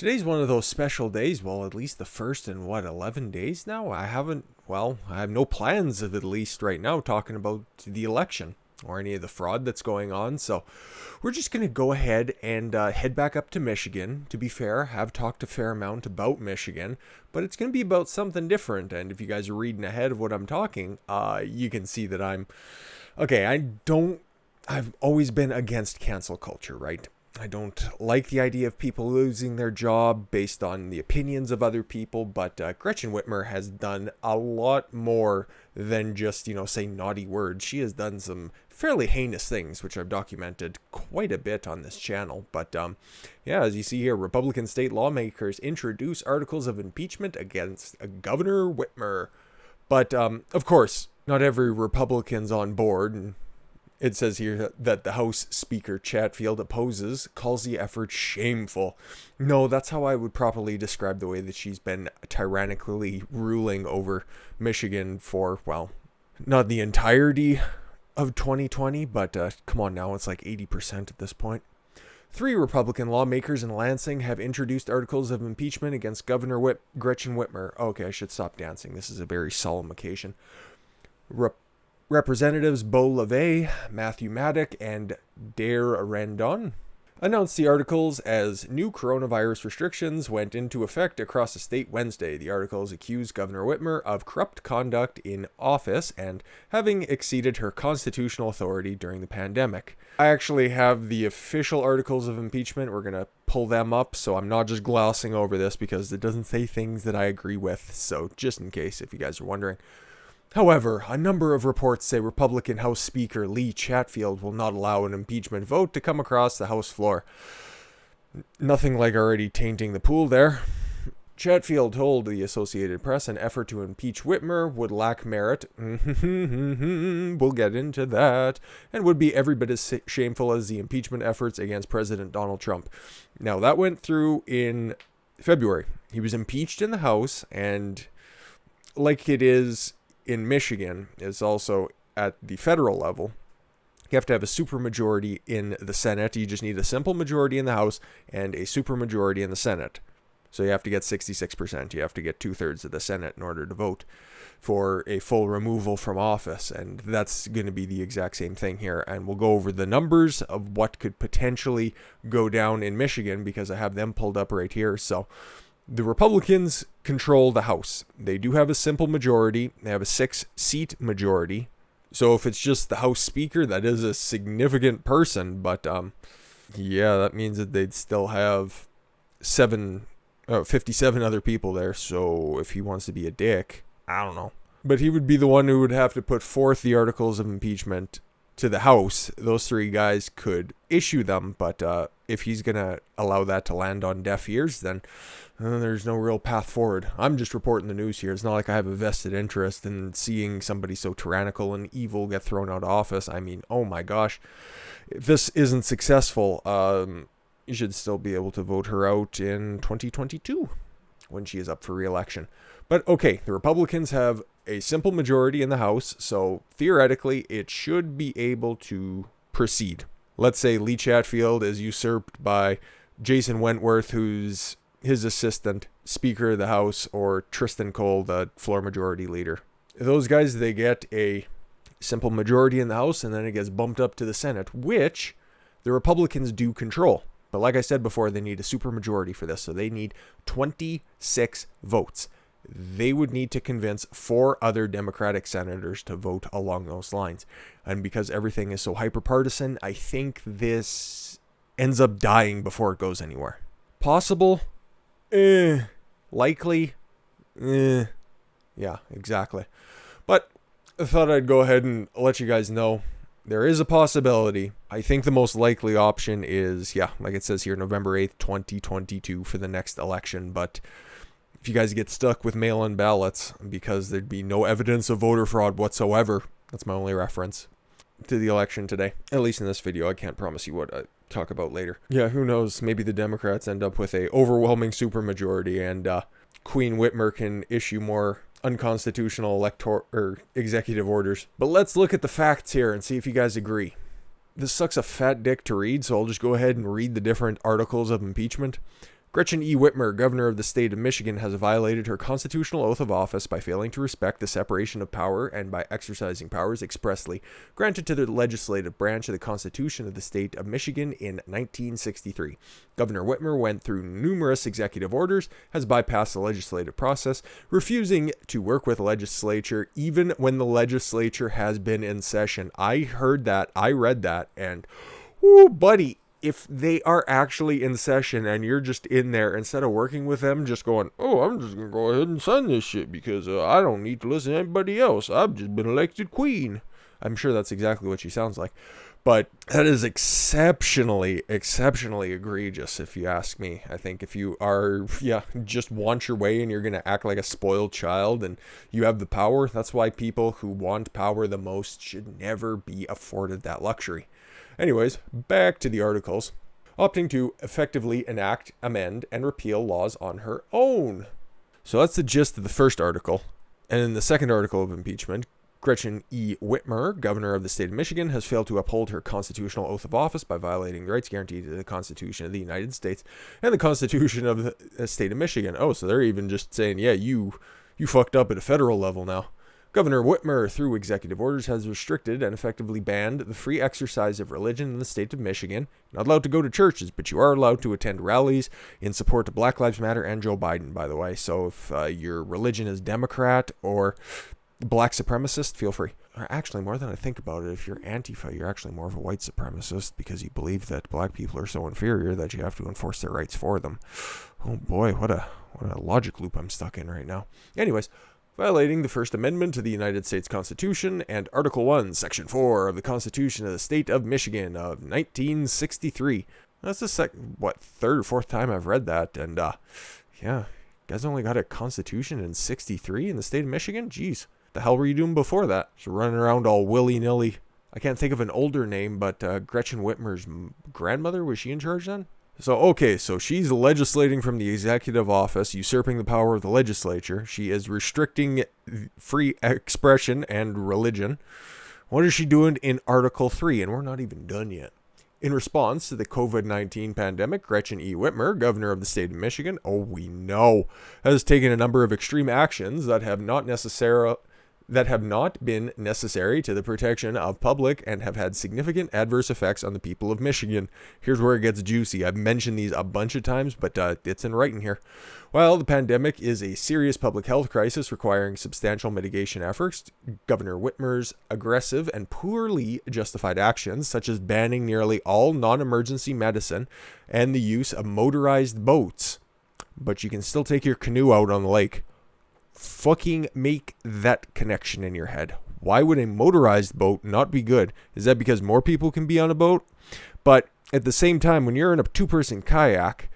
Today's one of those special days. Well, at least the first in 11 days now? I have no plans of at least right now talking about the election or any of the fraud that's going on. So we're just going to go ahead and head back up to Michigan. To be fair, I've talked a fair amount about Michigan, but it's going to be about something different. And if you guys are reading ahead of what I'm talking, you can see that I've always been against cancel culture, right? I don't like the idea of people losing their job based on the opinions of other people, but Gretchen Whitmer has done a lot more than just, say naughty words. She has done some fairly heinous things, which I've documented quite a bit on this channel. But as you see here, Republican state lawmakers introduce articles of impeachment against Governor Whitmer. But, of course, not every Republican's on board, and it says here that the House Speaker Chatfield opposes, calls the effort shameful. No, that's how I would properly describe the way that she's been tyrannically ruling over Michigan for, well, not the entirety of 2020, but come on now, it's like 80% at this point. 3 Republican lawmakers in Lansing have introduced articles of impeachment against Governor Gretchen Whitmer. Okay, I should stop dancing. This is a very solemn occasion. Representatives Beau LeVay, Matthew Maddock, and Dare Randon announced the articles as new coronavirus restrictions went into effect across the state Wednesday. The articles accused Governor Whitmer of corrupt conduct in office and having exceeded her constitutional authority during the pandemic. I actually have the official articles of impeachment. We're going to pull them up, so I'm not just glossing over this because it doesn't say things that I agree with. So just in case, if you guys are wondering. However, a number of reports say Republican House Speaker Lee Chatfield will not allow an impeachment vote to come across the House floor. Nothing like already tainting the pool there. Chatfield told the Associated Press an effort to impeach Whitmer would lack merit. We'll get into that. And would be every bit as shameful as the impeachment efforts against President Donald Trump. Now, that went through in February. He was impeached in the House, and like it is in Michigan, is also at the federal level. You have to have a supermajority in the Senate. You just need a simple majority in the House and a supermajority in the Senate. So you have to get 66%. You have to get 2/3 of the Senate in order to vote for a full removal from office. And that's going to be the exact same thing here. And we'll go over the numbers of what could potentially go down in Michigan because I have them pulled up right here. So the Republicans control the House. They do have a simple majority. They have a 6-seat majority. So if it's just the House Speaker, that is a significant person. But that means that they'd still have 57 other people there. So if he wants to be a dick, I don't know. But he would be the one who would have to put forth the articles of impeachment to the House. Those 3 guys could issue them, but if he's going to allow that to land on deaf ears, then there's no real path forward. I'm just reporting the news here. It's not like I have a vested interest in seeing somebody so tyrannical and evil get thrown out of office. I mean, oh my gosh. If this isn't successful, you should still be able to vote her out in 2022 when she is up for re-election. But okay, the Republicans have a simple majority in the House, so theoretically it should be able to proceed. Let's say Lee Chatfield is usurped by Jason Wentworth, who's his assistant, Speaker of the House, or Tristan Cole, the floor majority leader. Those guys, they get a simple majority in the House, and then it gets bumped up to the Senate, which the Republicans do control. But like I said before, they need a supermajority for this, so they need 26 votes. They would need to convince 4 other Democratic senators to vote along those lines. And because everything is so hyper-partisan, I think this ends up dying before it goes anywhere. Possible? Likely? Yeah, exactly. But I thought I'd go ahead and let you guys know there is a possibility. I think the most likely option is, like it says here, November 8th, 2022 for the next election. But if you guys get stuck with mail-in ballots because there'd be no evidence of voter fraud whatsoever, that's my only reference to the election today. At least in this video. I can't promise you what I talk about later. Yeah, who knows? Maybe the Democrats end up with a overwhelming supermajority and Queen Whitmer can issue more unconstitutional executive orders. But let's look at the facts here and see if you guys agree. This sucks a fat dick to read, so I'll just go ahead and read the different articles of impeachment. Gretchen Whitmer, governor of the state of Michigan, has violated her constitutional oath of office by failing to respect the separation of power and by exercising powers expressly granted to the legislative branch of the Constitution of the state of Michigan in 1963. Governor Whitmer went through numerous executive orders, has bypassed the legislative process, refusing to work with the legislature even when the legislature has been in session. I heard that, I read that, and, ooh, buddy, if they are actually in session and you're just in there, instead of working with them, just going, oh, I'm just going to go ahead and sign this shit because I don't need to listen to anybody else. I've just been elected queen. I'm sure that's exactly what she sounds like. But that is exceptionally egregious, if you ask me. I think if you are, just want your way and you're going to act like a spoiled child and you have the power, that's why people who want power the most should never be afforded that luxury. Anyways, back to the articles. Opting to effectively enact, amend, and repeal laws on her own. So that's the gist of the first article. And in the second article of impeachment, Gretchen Whitmer, governor of the state of Michigan, has failed to uphold her constitutional oath of office by violating the rights guaranteed to the Constitution of the United States and the Constitution of the state of Michigan. Oh, so they're even just saying, yeah, you fucked up at a federal level now. Governor Whitmer, through executive orders, has restricted and effectively banned the free exercise of religion in the state of Michigan. You're not allowed to go to churches, but you are allowed to attend rallies in support of Black Lives Matter and Joe Biden, by the way. So if your religion is Democrat or black supremacist, feel free. Or actually, more than I think about it, if you're Antifa, you're actually more of a white supremacist because you believe that black people are so inferior that you have to enforce their rights for them. Oh boy, what a logic loop I'm stuck in right now. Anyways, violating the First Amendment to the United States Constitution and Article 1, Section 4 of the Constitution of the State of Michigan of 1963. That's the third or fourth time I've read that, and you guys only got a constitution in 63 in the state of Michigan? Jeez, the hell were you doing before that? Just running around all willy-nilly. I can't think of an older name, but Gretchen Whitmer's grandmother, was she in charge then? So she's legislating from the executive office, usurping the power of the legislature. She is restricting free expression and religion. What is she doing in Article 3? And we're not even done yet. In response to the COVID-19 pandemic, Gretchen Whitmer, governor of the state of Michigan, has taken a number of extreme actions that have not been necessary to the protection of public and have had significant adverse effects on the people of Michigan. Here's where it gets juicy. I've mentioned these a bunch of times, but it's in writing here. While the pandemic is a serious public health crisis requiring substantial mitigation efforts, Governor Whitmer's aggressive and poorly justified actions, such as banning nearly all non-emergency medicine and the use of motorized boats, but you can still take your canoe out on the lake. Fucking make that connection in your head. Why would a motorized boat not be good? Is that because more people can be on a boat? But at the same time, when you're in a two-person kayak,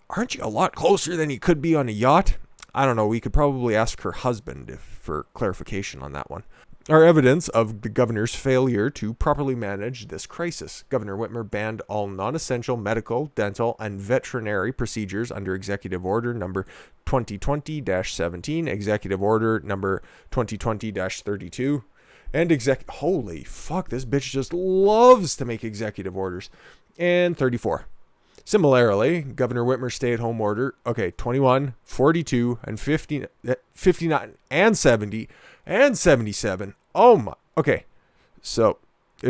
aren't you a lot closer than you could be on a yacht? I don't know. We could probably ask her husband for clarification on that one. Are evidence of the governor's failure to properly manage this crisis. Governor Whitmer banned all non-essential medical, dental, and veterinary procedures under Executive Order number 2020-17, Executive Order number 2020-32, and holy fuck, this bitch just loves to make executive orders, and 34. Similarly, Governor Whitmer's stay-at-home order, 21, 42, and 50, 59, and 70, and 77. Oh my. Okay. So,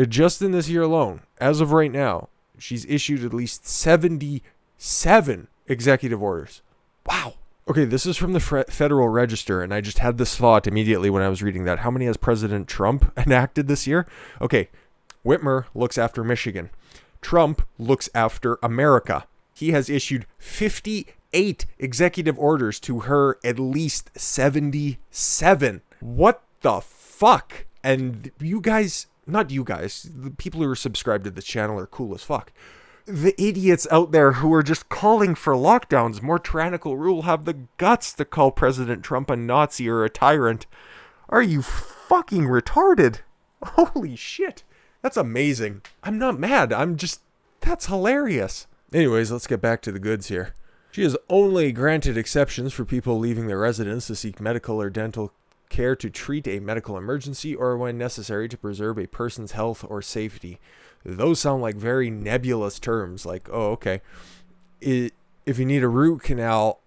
just in this year alone, as of right now, she's issued at least 77 executive orders. Wow. Okay, this is from the Federal Register, and I just had this thought immediately when I was reading that. How many has President Trump enacted this year? Okay, Whitmer looks after Michigan. Trump looks after America. He has issued 58 executive orders to her at least 77. What the fuck? And you guys, not you guys, the people who are subscribed to this channel are cool as fuck. The idiots out there who are just calling for lockdowns, more tyrannical rule, have the guts to call President Trump a Nazi or a tyrant. Are you fucking retarded? Holy shit. That's amazing. I'm not mad. That's hilarious. Anyways, let's get back to the goods here. She has only granted exceptions for people leaving their residence to seek medical or dental care, to treat a medical emergency, or when necessary to preserve a person's health or safety. Those sound like very nebulous terms, like, oh, okay. if you need a root canal,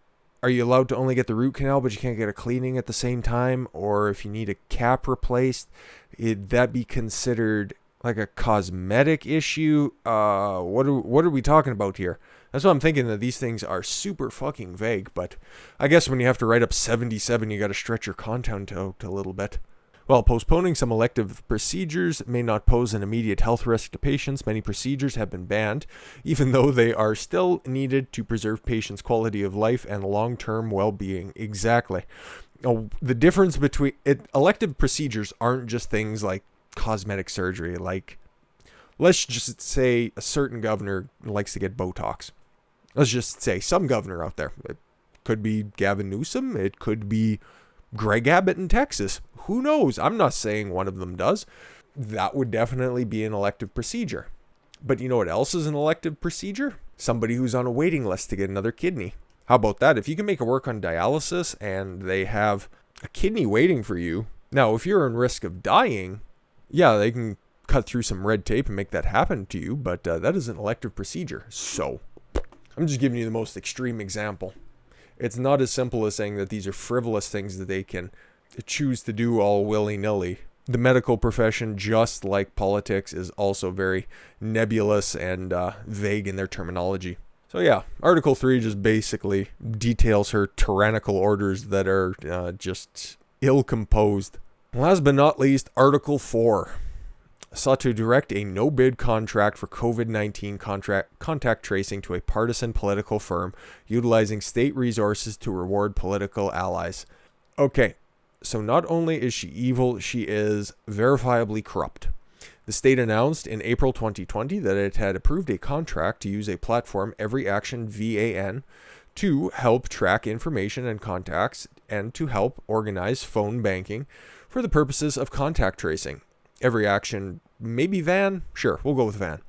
are you allowed to only get the root canal, but you can't get a cleaning at the same time? Or if you need a cap replaced, would that be considered like a cosmetic issue? What are we talking about here? That's what I'm thinking, that these things are super fucking vague. But I guess when you have to write up 77, you got to stretch your content out a little bit. While postponing some elective procedures may not pose an immediate health risk to patients, many procedures have been banned, even though they are still needed to preserve patients' quality of life and long-term well-being. Exactly. The difference between elective procedures aren't just things like cosmetic surgery. Like, let's just say a certain governor likes to get Botox. Let's just say some governor out there. It could be Gavin Newsom. It could be Greg Abbott in Texas. Who knows? I'm not saying one of them does. That would definitely be an elective procedure. But you know what else is an elective procedure? Somebody who's on a waiting list to get another kidney. How about that? If you can make it work on dialysis and they have a kidney waiting for you. Now, if you're in risk of dying, yeah, they can cut through some red tape and make that happen to you. But that is an elective procedure. So I'm just giving you the most extreme example. It's not as simple as saying that these are frivolous things that they can choose to do all willy-nilly. The medical profession, just like politics, is also very nebulous and vague in their terminology. So yeah, Article 3 just basically details her tyrannical orders that are just ill-composed. Last but not least, Article 4 sought to direct a no-bid contract for COVID-19 contact tracing to a partisan political firm utilizing state resources to reward political allies. Okay, so not only is she evil, she is verifiably corrupt. The state announced in April 2020 that it had approved a contract to use a platform, Every Action VAN, to help track information and contacts and to help organize phone banking for the purposes of contact tracing. Every Action, maybe Van? Sure, we'll go with Van.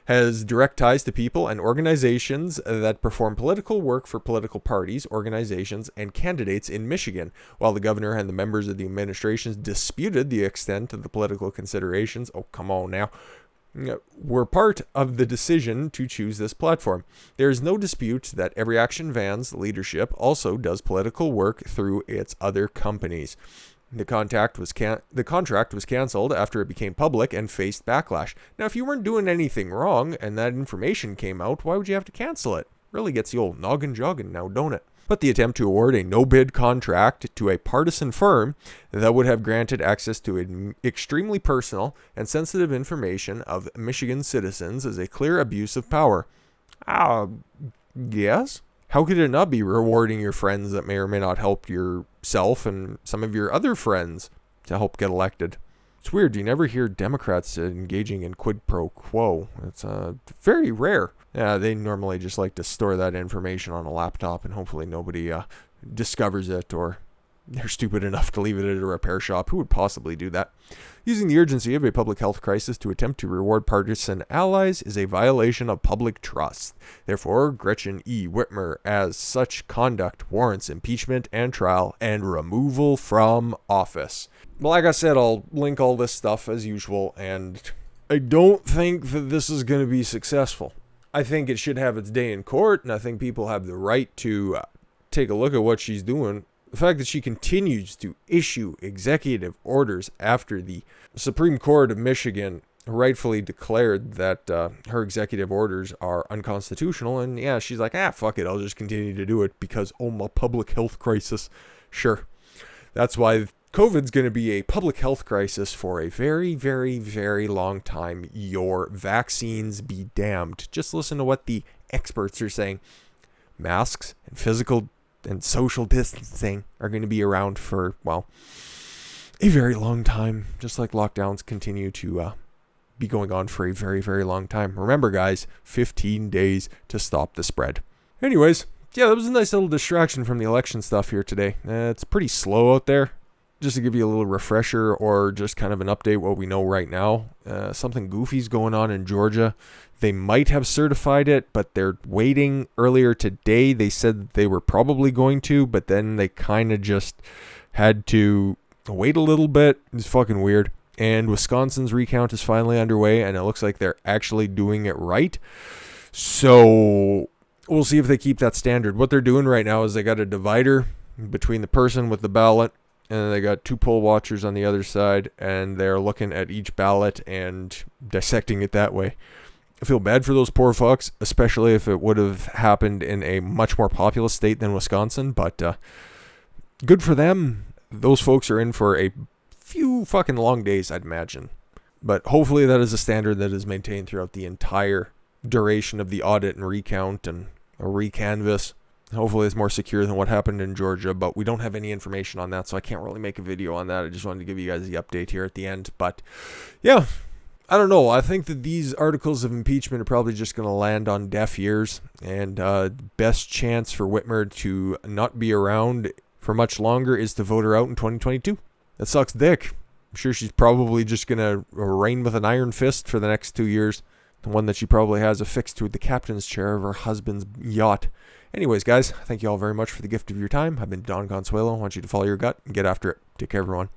Has direct ties to people and organizations that perform political work for political parties, organizations, and candidates in Michigan, while the governor and the members of the administrations disputed the extent of the political considerations. Oh, come on now. Were part of the decision to choose this platform. There is no dispute that Every Action Van's leadership also does political work through its other companies. The contract was canceled after it became public and faced backlash. Now, if you weren't doing anything wrong and that information came out, why would you have to cancel it? Really gets the old noggin jogging now, don't it? But the attempt to award a no-bid contract to a partisan firm that would have granted access to extremely personal and sensitive information of Michigan citizens is a clear abuse of power. Yes? How could it not be rewarding your friends that may or may not help yourself and some of your other friends to help get elected? It's weird. You never hear Democrats engaging in quid pro quo. It's very rare. Yeah, they normally just like to store that information on a laptop and hopefully nobody discovers it, or they're stupid enough to leave it at a repair shop. Who would possibly do that? Using the urgency of a public health crisis to attempt to reward partisan allies is a violation of public trust. Therefore, Gretchen E. Whitmer, as such conduct, warrants impeachment and trial and removal from office. Well, like I said, I'll link all this stuff as usual, and I don't think that this is going to be successful. I think it should have its day in court, and I think people have the right to take a look at what she's doing. The fact that she continues to issue executive orders after the Supreme Court of Michigan rightfully declared that her executive orders are unconstitutional. And yeah, she's like, fuck it, I'll just continue to do it because, my public health crisis. Sure. That's why COVID's going to be a public health crisis for a very, very, very long time. Your vaccines be damned. Just listen to what the experts are saying. Masks and physical and social distancing are going to be around for, a very long time. Just like lockdowns continue to be going on for a very, very long time. Remember, guys, 15 days to stop the spread. Anyways, yeah, that was a nice little distraction from the election stuff here today. It's pretty slow out there. Just to give you a little refresher or just kind of an update what we know right now. Something goofy's going on in Georgia. They might have certified it, but they're waiting. Earlier today, they said that they were probably going to, but then they kind of just had to wait a little bit. It's fucking weird. And Wisconsin's recount is finally underway, and it looks like they're actually doing it right. So we'll see if they keep that standard. What they're doing right now is they got a divider between the person with the ballot, and they got two poll watchers on the other side, and they're looking at each ballot and dissecting it that way. I feel bad for those poor fucks, especially if it would have happened in a much more populous state than Wisconsin, but good for them. Those folks are in for a few fucking long days, I'd imagine. But hopefully that is a standard that is maintained throughout the entire duration of the audit and recount and a recanvass. Hopefully it's more secure than what happened in Georgia, but we don't have any information on that, so I can't really make a video on that. I just wanted to give you guys the update here at the end. But yeah, I don't know. I think that these articles of impeachment are probably just going to land on deaf ears, and best chance for Whitmer to not be around for much longer is to vote her out in 2022. That sucks dick. I'm sure she's probably just going to reign with an iron fist for the next 2 years. The one that she probably has affixed to the captain's chair of her husband's yacht. Anyways, guys, thank you all very much for the gift of your time. I've been Don Consuelo. I want you to follow your gut and get after it. Take care, everyone.